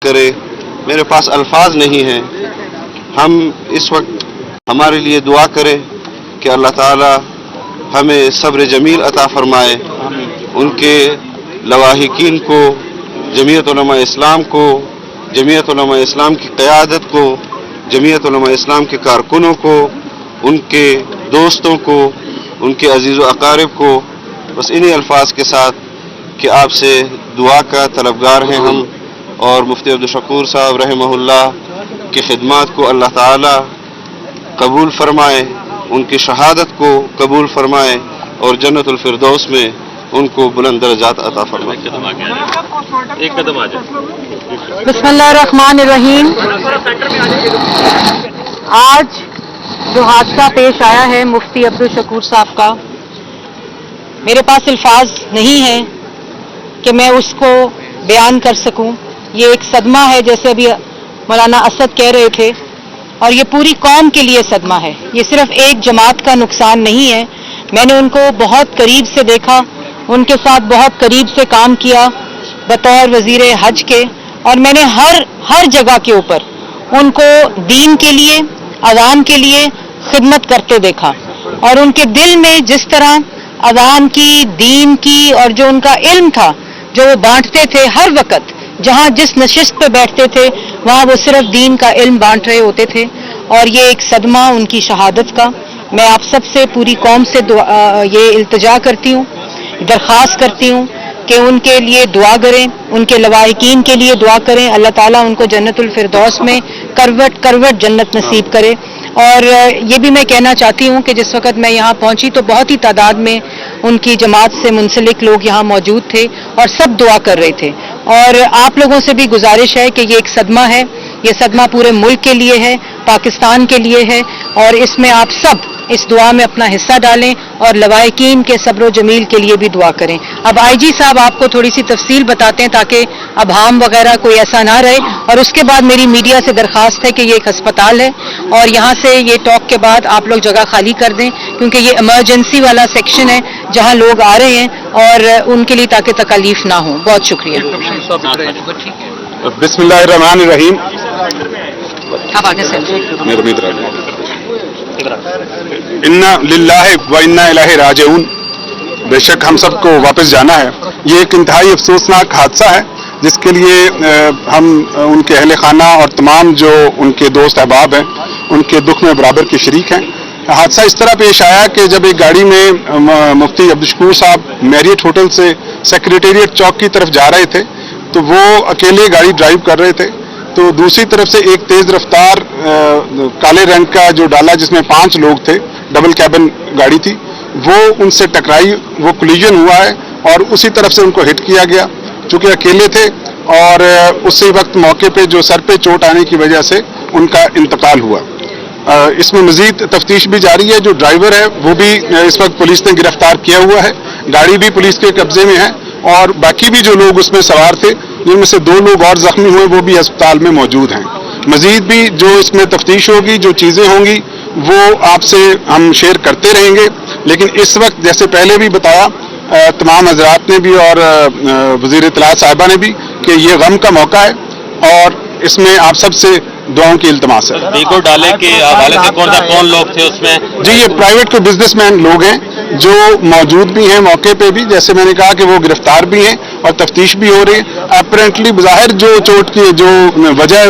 کرے, میرے پاس الفاظ نہیں ہیں. ہم اس وقت ہمارے لیے دعا کریں کہ اللہ تعالی ہمیں صبر جمیل عطا فرمائے. ان کے لواحقین کو, جمعیت علماء اسلام کو, جمعیت علماء اسلام کی قیادت کو, جمعیت علماء اسلام کے کارکنوں کو, ان کے دوستوں کو, ان کے عزیز و اقارب کو, بس انہی الفاظ کے ساتھ کہ آپ سے دعا کا طلبگار ہیں ہم, اور مفتی عبدالشکور صاحب رحمہ اللہ کی خدمات کو اللہ تعالی قبول فرمائے, ان کی شہادت کو قبول فرمائے, اور جنت الفردوس میں ان کو بلند درجات عطا فرمائے. ایک قدم آ جائے. بسم اللہ الرحمن الرحیم. آج جو حادثہ پیش آیا ہے مفتی عبدالشکور صاحب کا, میرے پاس الفاظ نہیں ہیں کہ میں اس کو بیان کر سکوں. یہ ایک صدمہ ہے, جیسے ابھی مولانا اسد کہہ رہے تھے, اور یہ پوری قوم کے لیے صدمہ ہے. یہ صرف ایک جماعت کا نقصان نہیں ہے. میں نے ان کو بہت قریب سے دیکھا, ان کے ساتھ بہت قریب سے کام کیا بطور وزیر حج کے, اور میں نے ہر جگہ کے اوپر ان کو دین کے لیے, عوام کے لیے خدمت کرتے دیکھا. اور ان کے دل میں جس طرح عوام کی, دین کی, اور جو ان کا علم تھا جو وہ بانٹتے تھے, ہر وقت جہاں جس نشست پہ بیٹھتے تھے وہاں وہ صرف دین کا علم بانٹ رہے ہوتے تھے. اور یہ ایک صدمہ ان کی شہادت کا. میں آپ سب سے, پوری قوم سے یہ التجا کرتی ہوں, درخواست کرتی ہوں کہ ان کے لیے دعا کریں, ان کے لواحقین کے لیے دعا کریں. اللہ تعالیٰ ان کو جنت الفردوس میں کروٹ کروٹ جنت نصیب کرے. اور یہ بھی میں کہنا چاہتی ہوں کہ جس وقت میں یہاں پہنچی تو بہت ہی تعداد میں ان کی جماعت سے منسلک لوگ یہاں موجود تھے, اور سب دعا کر رہے تھے. اور آپ لوگوں سے بھی گزارش ہے کہ یہ ایک صدمہ ہے, یہ صدمہ پورے ملک کے لیے ہے, پاکستان کے لیے ہے, اور اس میں آپ سب اس دعا میں اپنا حصہ ڈالیں, اور لواحقین کے صبر و جمیل کے لیے بھی دعا کریں. اب آئی جی صاحب آپ کو تھوڑی سی تفصیل بتاتے ہیں تاکہ ابہام وغیرہ کوئی ایسا نہ رہے, اور اس کے بعد میری میڈیا سے درخواست ہے کہ یہ ایک ہسپتال ہے, اور یہاں سے یہ ٹاک کے بعد آپ لوگ جگہ خالی کر دیں, کیونکہ یہ ایمرجنسی والا سیکشن ہے جہاں لوگ آ رہے ہیں, اور ان کے لیے تاکہ تکلیف نہ ہو. بہت شکریہ. بسم اللہ الرحمن الرحیم. آپ آگے سے انا للہ و انا الیہ راجعون. بے شک ہم سب کو واپس جانا ہے. یہ ایک انتہائی افسوسناک حادثہ ہے جس کے لیے ہم ان کے اہل خانہ اور تمام جو ان کے دوست احباب ہیں ان کے دکھ میں برابر کے شریک ہیں. حادثہ اس طرح پیش آیا کہ جب ایک گاڑی میں مفتی عبدالشکور صاحب میریٹ ہوٹل سے سیکریٹریٹ چوک کی طرف جا رہے تھے, تو وہ اکیلے گاڑی ڈرائیو کر رہے تھے, تو دوسری طرف سے ایک تیز رفتار کالے رنگ کا جو ڈالا جس میں 5 لوگ تھے, ڈبل کیبن گاڑی تھی, وہ ان سے ٹکرائی, وہ کولیجن ہوا ہے اور اسی طرف سے ان کو ہٹ کیا گیا. چونکہ اکیلے تھے اور اسی وقت موقع پہ جو سر پہ چوٹ آنے کی وجہ سے ان کا انتقال ہوا. اس میں مزید تفتیش بھی جاری ہے. جو ڈرائیور ہے وہ بھی اس وقت پولیس نے گرفتار کیا ہوا ہے, گاڑی بھی پولیس کے قبضے میں ہے, اور باقی بھی جو لوگ اس میں سوار تھے جن میں سے 2 لوگ اور زخمی ہوئے وہ بھی ہسپتال میں موجود ہیں. مزید بھی جو اس میں تفتیش ہوگی, جو چیزیں ہوں گی وہ آپ سے ہم شیئر کرتے رہیں گے. لیکن اس وقت جیسے پہلے بھی بتایا تمام حضرات نے بھی اور وزیر اطلاعات صاحبہ نے بھی کہ یہ غم کا موقع ہے, اور اس میں آپ سب سے دعاؤں کی التماس ہے. ویگو ڈالے کے حوالے سے کون لوگ تھے اس میں؟ جی یہ پرائیویٹ کوئی بزنس مین لوگ ہیں جو موجود بھی ہیں موقع پہ بھی, جیسے میں نے کہا کہ وہ گرفتار بھی ہیں اور تفتیش بھی ہو رہی ہے. اپیرنٹلی بظاہر جو چوٹ کی جو وجہ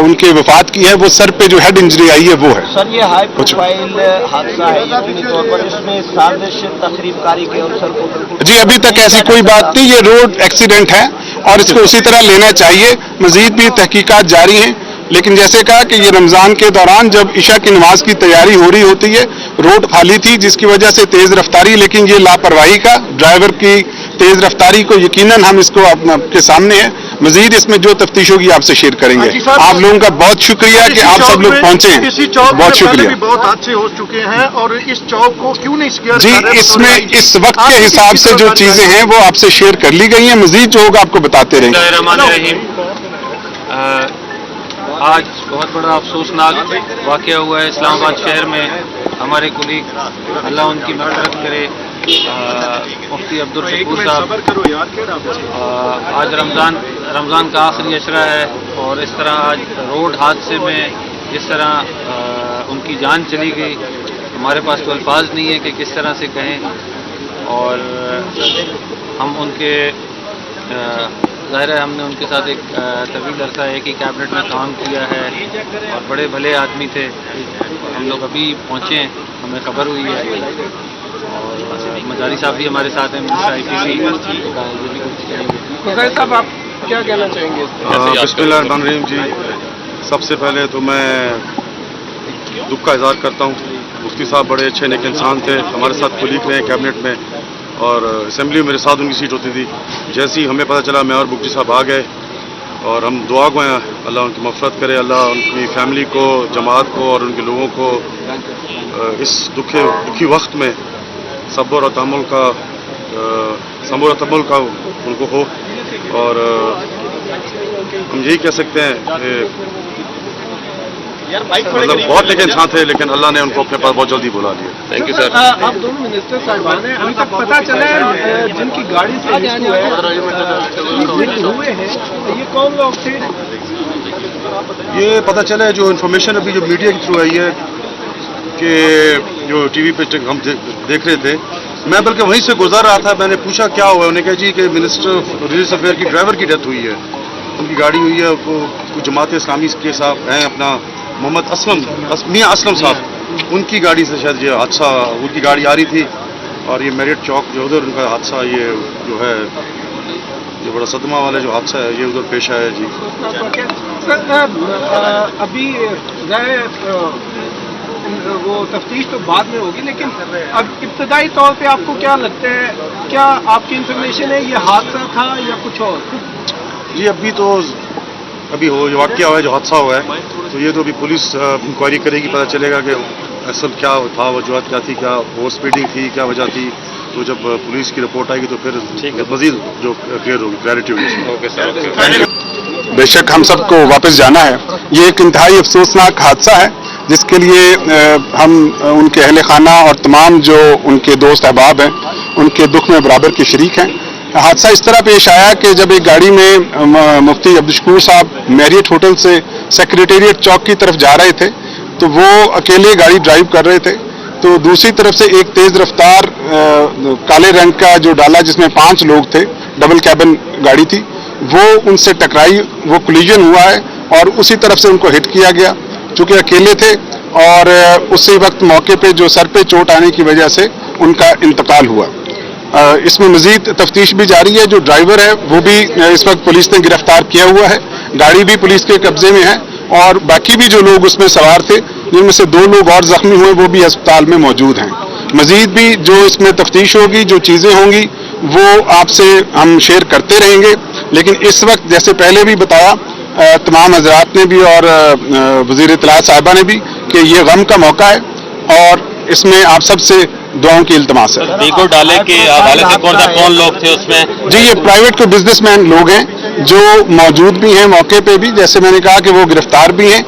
ان کی وفات کی ہے وہ سر پہ جو ہیڈ انجری آئی ہے وہ ہے. سر یہ ہائی پروفائل حادثہ ہے یقینی طور پر, اس میں سازش تخریب کاری کے عنصر کو بالکل جی ابھی تک ایسی کوئی بات نہیں. یہ روڈ ایکسیڈنٹ ہے اور اس کو اسی طرح لینا چاہیے. مزید بھی تحقیقات جاری ہیں, لیکن جیسے کہا کہ یہ رمضان کے دوران جب عشاء کی نماز کی تیاری ہو رہی ہوتی ہے, روڈ خالی تھی جس کی وجہ سے تیز رفتاری, لیکن یہ لاپرواہی کا ڈرائیور کی تیز رفتاری کو یقیناً ہم اس کو آپ کے سامنے ہے. مزید اس میں جو تفتیش ہوگی آپ سے شیئر کریں گے. آپ لوگوں کا بہت شکریہ کہ آپ سب لوگ پہنچے ہیں, بہت شکریہ. بہت حادثے ہو چکے ہیں اور اس چوک کو کیوں نہیں سیکیور جی اس میں اس وقت کے حساب سے جو چیزیں ہیں وہ آپ سے شیئر کر لی گئی ہیں. مزید جو ہوگا آپ کو بتاتے رہیں گے. آج بہت بڑا افسوسناک واقعہ ہوا ہے اسلام آباد شہر میں. ہمارے کولیگ اللہ ان کی مغفرت کرے, مفتی عبدالشکور صاحب, آج رمضان کا آخری عشرہ ہے اور اس طرح آج روڈ حادثے میں جس طرح ان کی جان چلی گئی، ہمارے پاس تو الفاظ نہیں ہے کہ کس طرح سے کہیں. اور ہم ان کے ظاہر ہے ہم نے ان کے ساتھ ایک طویل عرصہ ایک ہی کیبنٹ میں کام کیا ہے اور بڑے بھلے آدمی تھے. ہم لوگ ابھی پہنچے ہیں، ہمیں خبر ہوئی ہے. اور مزاری صاحب بھی ہمارے ساتھ ہیں، مظاہر صاحب آپ کیا کہنا چاہیں گے؟ بسم اللہ الرحمن الرحیم. جی سب سے پہلے تو میں دکھ کا اظہار کرتا ہوں. مفتی صاحب بڑے اچھے نیک انسان تھے، ہمارے ساتھ کولیگ رہے کیبنٹ میں اور اسمبلی میں میرے ساتھ ان کی سیٹ ہوتی تھی. جیسے ہی ہمیں پتہ چلا میں اور بگٹی صاحب آ گئے اور ہم دعا گو ہیں اللہ ان کی مغفرت کرے، اللہ ان کی فیملی کو، جماعت کو اور ان کے لوگوں کو اس دکھی وقت میں صبر اور تحمل کا ان کو ہو. اور ہم یہی کہہ سکتے ہیں کہ مطلب بہت نیک انسان تھے لیکن اللہ نے ان کو اپنے پاس بہت جلدی بلا لیا. Thank you sir. آپ دونوں منسٹر صاحبان ہیں، ابھی تک پتہ چلا ہے جن کی گاڑی سے ہوئے ہیں یہ کون لوگ تھے؟ یہ پتہ چلا ہے جو انفارمیشن ابھی جو میڈیا کے تھرو آئی ہے کہ جو ٹی وی پہ ہم دیکھ رہے تھے، میں بلکہ وہیں سے گزر رہا تھا، میں نے پوچھا کیا ہوا، انہوں نے کہا جی کہ منسٹر ریلیجس افیئر کی ڈرائیور کی ڈیتھ ہوئی ہے، ان کی گاڑی ہوئی ہے. وہ جماعت اسلامی کے صاحب ہیں اپنا محمد میاں اسلم صاحب، ان کی گاڑی سے شاید یہ حادثہ، ان کی گاڑی آ رہی تھی اور یہ میرٹ چوک جو ادھر ان کا حادثہ، یہ جو ہے یہ بڑا صدمہ والا جو حادثہ ہے یہ ادھر پیش آیا. جی ابھی وہ تفتیش تو بعد میں ہوگی، لیکن اب ابتدائی طور پہ آپ کو کیا لگتا ہے، کیا آپ کی انفارمیشن ہے یہ حادثہ تھا یا کچھ اور؟ جی ابھی جو واقعہ ہوا ہے، جو حادثہ ہوا ہے، تو یہ تو ابھی پولیس انکوائری کرے گی، پتہ چلے گا کہ اصل کیا تھا، وجوہات کیا تھی، کیا اوور اسپیڈنگ تھی، کیا وجہ تھی. تو جب پولیس کی رپورٹ آئے گی تو پھر مزید جو کلیئر ہوگی، کلیئرٹی ہوگی. Okay sir. بے شک ہم سب کو واپس جانا ہے. یہ ایک انتہائی افسوسناک حادثہ ہے جس کے لیے ہم ان کے اہل خانہ اور تمام جو ان کے دوست احباب ہیں ان کے دکھ میں برابر کے شریک ہیں. حادثہ اس طرح پیش آیا کہ جب ایک گاڑی میں مفتی عبدالشکور صاحب میریٹ ہوٹل سے سیکریٹریٹ چوک کی طرف جا رہے تھے تو وہ اکیلے گاڑی ڈرائیو کر رہے تھے. تو دوسری طرف سے ایک تیز رفتار کالے رنگ کا جو ڈالا جس میں 5 لوگ تھے، ڈبل کیبن گاڑی تھی، وہ ان سے ٹکرائی، وہ کولیجن ہوا ہے اور اسی طرف سے ان کو ہٹ کیا گیا. چونکہ اکیلے تھے اور اسی وقت موقع پہ جو سر پہ چوٹ آنے کی وجہ سے ان کا انتقال ہوا. اس میں مزید تفتیش بھی جاری ہے. جو ڈرائیور ہے وہ بھی اس وقت پولیس نے گرفتار کیا ہوا ہے، گاڑی بھی پولیس کے قبضے میں ہے اور باقی بھی جو لوگ اس میں سوار تھے جن میں سے 2 لوگ اور زخمی ہوئے وہ بھی ہسپتال میں موجود ہیں. مزید بھی جو اس میں تفتیش ہوگی، جو چیزیں ہوں گی وہ آپ سے ہم شیئر کرتے رہیں گے. لیکن اس وقت جیسے پہلے بھی بتایا تمام حضرات نے بھی اور وزیر اطلاعات صاحبہ نے بھی کہ یہ غم کا موقع ہے اور اس میں آپ سب سے دعاؤں کی التماس ہے. دیگر ڈالے کے حوالے سے کون لوگ تھے اس میں؟ جی یہ پرائیویٹ کو بزنس مین لوگ ہیں جو موجود بھی ہیں موقع پہ بھی، جیسے میں نے کہا کہ وہ گرفتار بھی ہیں.